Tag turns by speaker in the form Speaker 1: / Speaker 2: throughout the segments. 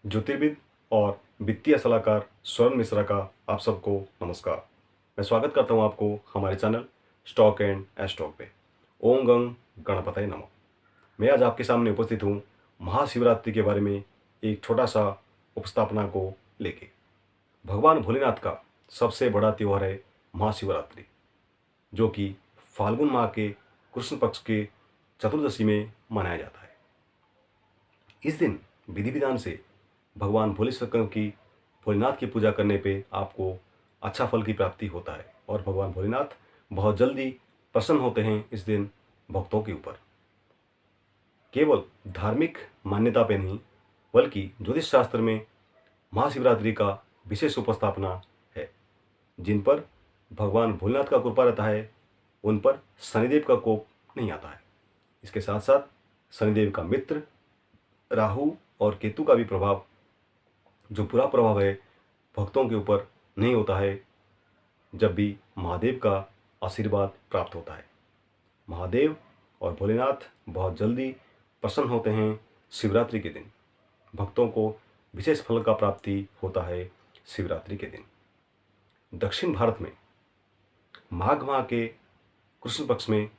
Speaker 1: ज्योतिर्विद और वित्तीय सलाहकार स्वर्ण मिश्रा का आप सबको नमस्कार। मैं स्वागत करता हूं आपको हमारे चैनल स्टॉक एंड एस्टॉक पे। ओम गंग गणपतये नमः। मैं आज आपके सामने उपस्थित हूं महाशिवरात्रि के बारे में एक छोटा सा उपस्थापना को लेके। भगवान भोलेनाथ का सबसे बड़ा त्यौहार है महाशिवरात्रि, जो कि फाल्गुन माह के कृष्ण पक्ष के चतुर्दशी में मनाया जाता है। इस दिन विधि विधान से भगवान भोले शंकर की भोलेनाथ की पूजा करने पे आपको अच्छा फल की प्राप्ति होता है और भगवान भोलेनाथ बहुत जल्दी प्रसन्न होते हैं इस दिन भक्तों के ऊपर। केवल धार्मिक मान्यता पे नहीं, बल्कि ज्योतिष शास्त्र में महाशिवरात्रि का विशेष उपस्थापना है। जिन पर भगवान भोलेनाथ का कृपा रहता है, उन पर शनिदेव का कोप नहीं आता है। इसके साथ साथ शनिदेव का मित्र राहु और केतु का भी प्रभाव, जो बुरा प्रभाव है, भक्तों के ऊपर नहीं होता है जब भी महादेव का आशीर्वाद प्राप्त होता है। महादेव और भोलेनाथ बहुत जल्दी प्रसन्न होते हैं शिवरात्रि के दिन। भक्तों को विशेष फल का प्राप्ति होता है शिवरात्रि के दिन। दक्षिण भारत में माघ माह के कृष्ण पक्ष में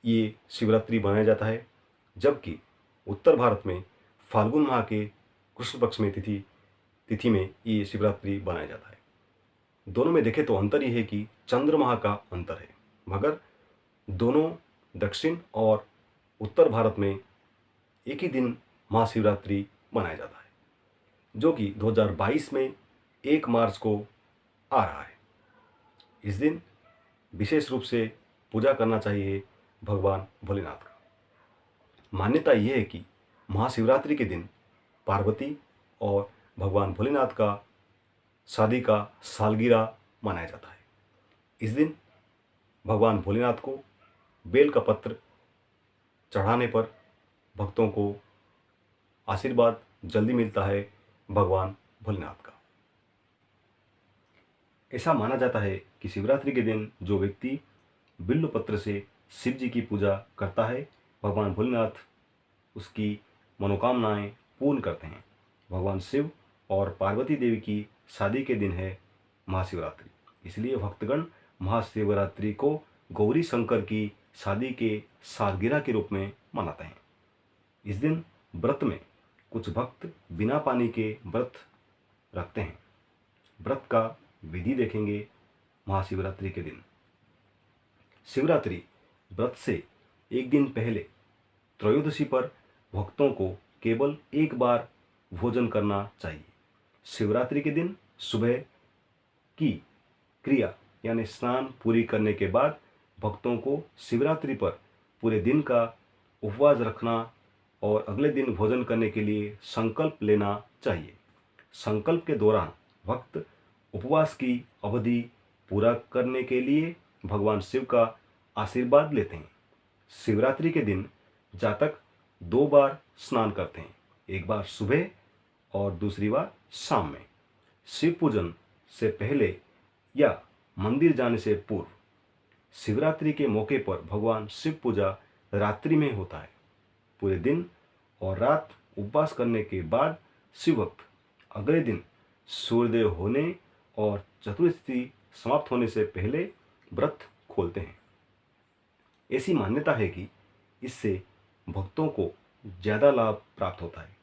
Speaker 1: ये शिवरात्रि मनाया जाता है, जबकि उत्तर भारत में फाल्गुन माह के कृष्ण पक्ष में तिथि में ये शिवरात्रि मनाया जाता है। दोनों में देखें तो अंतर ये है कि चंद्रमा का अंतर है, मगर दोनों दक्षिण और उत्तर भारत में एक ही दिन महाशिवरात्रि मनाया जाता है, जो कि 2022 में 1 मार्च को आ रहा है। इस दिन विशेष रूप से पूजा करना चाहिए भगवान भोलेनाथ का। मान्यता यह है कि महाशिवरात्रि के दिन पार्वती और भगवान भोलेनाथ का शादी का सालगिरह मनाया जाता है। इस दिन भगवान भोलेनाथ को बेल का पत्र चढ़ाने पर भक्तों को आशीर्वाद जल्दी मिलता है भगवान भोलेनाथ का। ऐसा माना जाता है कि शिवरात्रि के दिन जो व्यक्ति बिल्व पत्र से शिव जी की पूजा करता है, भगवान भोलेनाथ उसकी मनोकामनाएं पूर्ण करते हैं। भगवान शिव और पार्वती देवी की शादी के दिन है महाशिवरात्रि, इसलिए भक्तगण महाशिवरात्रि को गौरी शंकर की शादी के सालगिरह के रूप में मनाते हैं। इस दिन व्रत में कुछ भक्त बिना पानी के व्रत रखते हैं। व्रत का विधि देखेंगे महाशिवरात्रि के दिन। शिवरात्रि व्रत से एक दिन पहले त्रयोदशी पर भक्तों को केवल एक बार भोजन करना चाहिए। शिवरात्रि के दिन सुबह की क्रिया यानी स्नान पूरी करने के बाद भक्तों को शिवरात्रि पर पूरे दिन का उपवास रखना और अगले दिन भोजन करने के लिए संकल्प लेना चाहिए। संकल्प के दौरान भक्त उपवास की अवधि पूरा करने के लिए भगवान शिव का आशीर्वाद लेते हैं। शिवरात्रि के दिन जातक 2 बार स्नान करते हैं, एक बार सुबह और दूसरी बार शाम में। शिव पूजन से पहले या मंदिर जाने से पूर्व शिवरात्रि के मौके पर भगवान शिव पूजा रात्रि में होता है। पूरे दिन और रात उपवास करने के बाद शिव भक्त अगले दिन सूर्योदय होने और चतुर्थी समाप्त होने से पहले व्रत खोलते हैं। ऐसी मान्यता है कि इससे भक्तों को ज़्यादा लाभ प्राप्त होता है।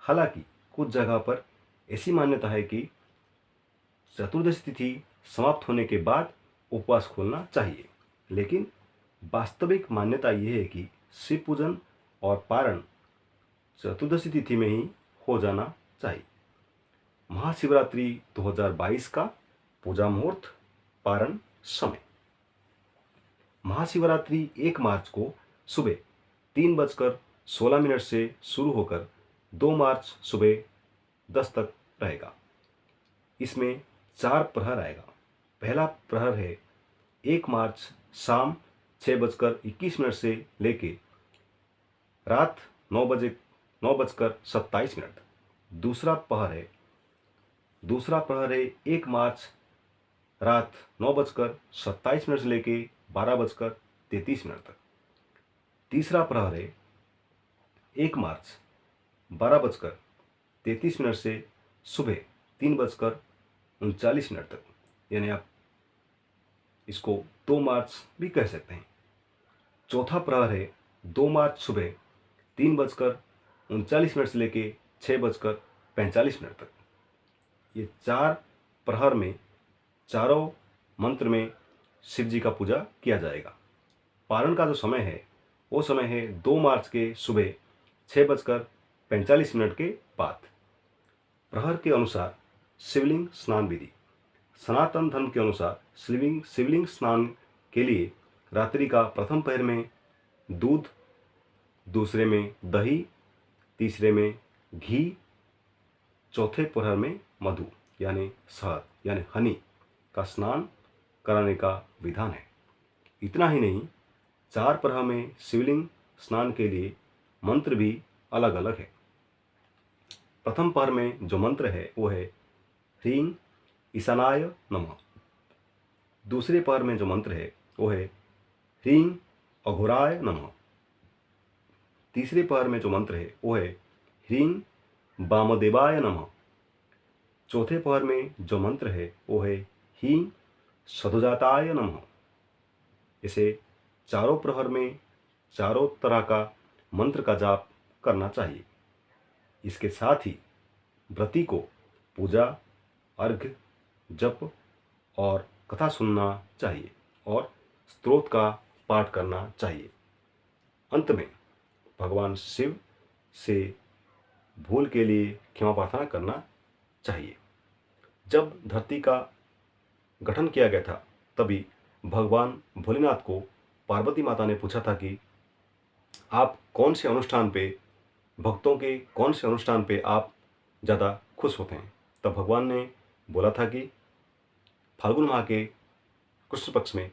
Speaker 1: हालांकि कुछ जगह पर ऐसी मान्यता है कि चतुर्दशी तिथि समाप्त होने के बाद उपवास खोलना चाहिए, लेकिन वास्तविक मान्यता यह है कि शिव पूजन और पारण चतुर्दशी तिथि में ही हो जाना चाहिए। महाशिवरात्रि 2022 का पूजा मुहूर्त, पारण समय। महाशिवरात्रि 1 मार्च को सुबह 3:16 से शुरू होकर 2 मार्च सुबह 10 तक रहेगा। इसमें 4 प्रहर आएगा। पहला प्रहर है 1 मार्च शाम 6:21 से लेके रात 9:27। दूसरा प्रहर है 1 मार्च रात 9:27 से लेके 12:33 तक। तीसरा प्रहर है 1 मार्च 12:33 33 से सुबह 3:39 तक, यानी आप इसको 2 मार्च भी कह सकते हैं। चौथा प्रहर है 2 मार्च सुबह 3:39 से लेके 6:45 तक। ये 4 प्रहर में चारों मंत्र में शिव जी का पूजा किया जाएगा। पारण का जो समय है वो समय है 2 मार्च के सुबह 6:45 के बाद। प्रहर के अनुसार शिवलिंग स्नान विधि। सनातन धर्म के अनुसार शिवलिंग स्नान के लिए रात्रि का प्रथम पहर में दूध, दूसरे में दही, तीसरे में घी, चौथे प्रहर में मधु यानी शहद यानी हनी का स्नान कराने का विधान है। इतना ही नहीं, 4 प्रहर में शिवलिंग स्नान के लिए मंत्र भी अलग अलग है। प्रथम प्रहर में जो मंत्र है वो है ह्रीं ईशानाय नमः। दूसरे प्रहर में जो मंत्र है वो है ह्रीं अघोराय नमः। तीसरे प्रहर में जो मंत्र है वो है ह्रीं वामदेवाय नमः। चौथे प्रहर में जो मंत्र है वो है ह्रीं सदोजाताय नमः। इसे चारों प्रहर में चारों तरह का मंत्र का जाप करना चाहिए। इसके साथ ही व्रती को पूजा, अर्घ्य, जप और कथा सुनना चाहिए और स्तोत्र का पाठ करना चाहिए। अंत में भगवान शिव से भूल के लिए क्षमा प्रार्थना करना चाहिए। जब धरती का गठन किया गया था तभी भगवान भोलेनाथ को पार्वती माता ने पूछा था कि आप कौन से अनुष्ठान पे, भक्तों के कौन से अनुष्ठान पे आप ज़्यादा खुश होते हैं। तब भगवान ने बोला था कि फाल्गुन माह के कृष्ण पक्ष में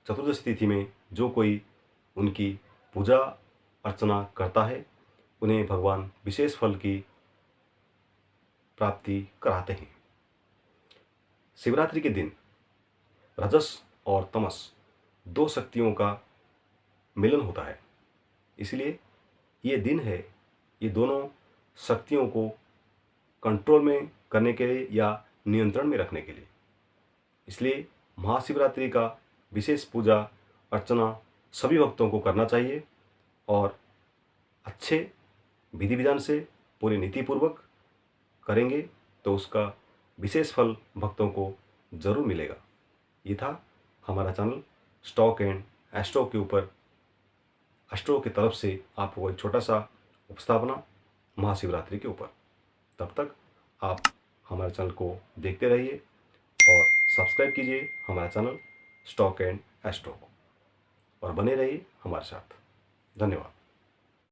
Speaker 1: चतुर्दशी तिथि में जो कोई उनकी पूजा अर्चना करता है उन्हें भगवान विशेष फल की प्राप्ति कराते हैं। शिवरात्रि के दिन रजस और तमस 2 शक्तियों का मिलन होता है, इसलिए ये दिन है ये दोनों शक्तियों को कंट्रोल में करने के लिए या नियंत्रण में रखने के लिए। इसलिए महाशिवरात्रि का विशेष पूजा अर्चना सभी भक्तों को करना चाहिए और अच्छे विधि विधान से पूरी नीतिपूर्वक करेंगे तो उसका विशेष फल भक्तों को जरूर मिलेगा। ये था हमारा चैनल स्टॉक एंड एस्ट्रो के ऊपर एस्ट्रो की तरफ से आपको एक छोटा सा उपस्थापना महाशिवरात्रि के ऊपर। तब तक आप हमारे चैनल को देखते रहिए और सब्सक्राइब कीजिए हमारा चैनल स्टॉक एंड एस्ट्रो को और बने रहिए हमारे साथ। धन्यवाद।